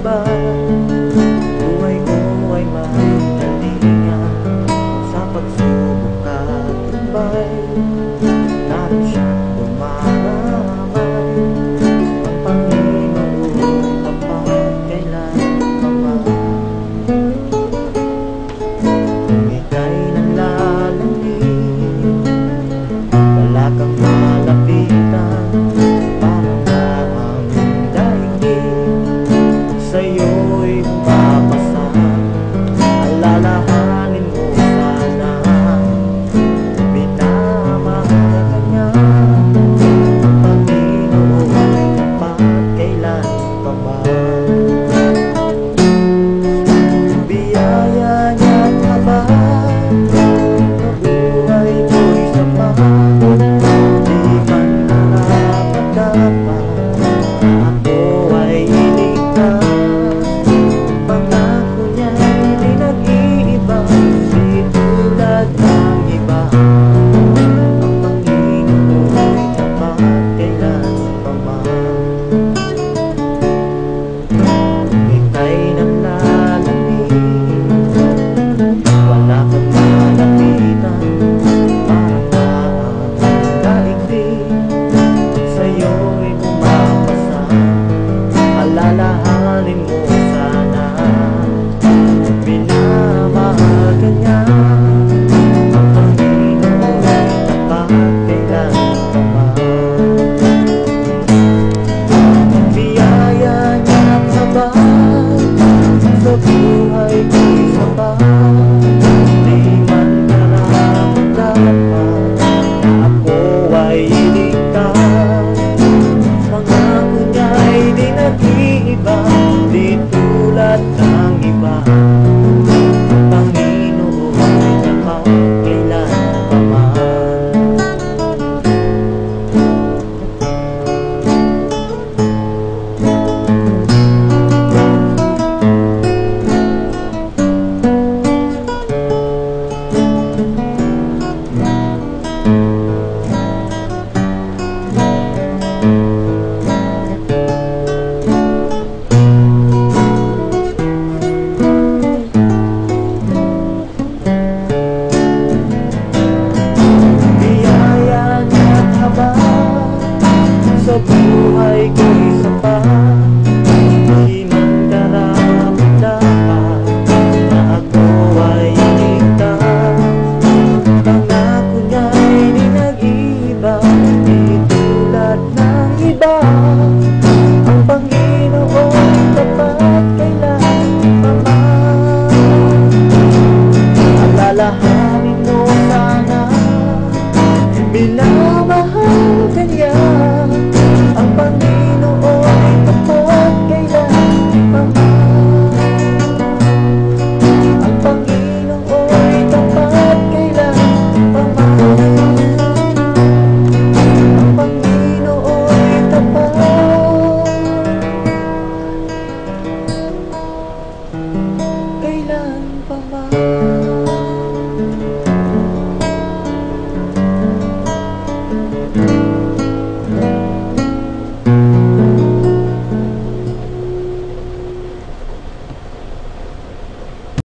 iba. Buhay ko ay madalingan sa pagsubok at tumbay. Naroon siyang dumaramay, ang Panginoon tapat kailan pa man. Kung ika'y nanlalamig, wala kang malapitan, parang ang daigdig sa'yo'y mapasan. Alalahanin mo sana, minamahal ka niya, ang Panginoon ay tapat kailan pa man. Biyaya niya't habang mabuhay ko'y sapat, di man narapadapat, ako ay iligtas. Pangako niya'y di nag-iiba, di tulad ng iba. Ang Panginoon ay tapat kailan pa man. Kung ika'y nanlalamig, wala kang malapitan, parang ang daigdig sa'yo'y bumapasan. Alalahanin mo sana, minamahal ka niya, ang Panginoon ay tapat kailan pa man. Biyaya niya't habang sa buhay ko'y sapat, di man narapadapat, ako ay iligtas. Pangako niya'y di nag-iiba, di tulad ng iba. Ang Panginoon ay tapat kailan pa man. Biyaya niya't habang sa buhay ko'y sapat, di man karapat-dapat, na ako ay iligtas. Pangako niya'y di nag-iiba, di tulad ng iba. Ang Panginoon ay tapat kailan pa man. Alalahanin mo sana, minamahal ka niya, ang Panginoon ay tapat kailan pa man. Ang Panginoon ay tapat kailan pa man. Ang Panginoon ay tapat kailan pa man.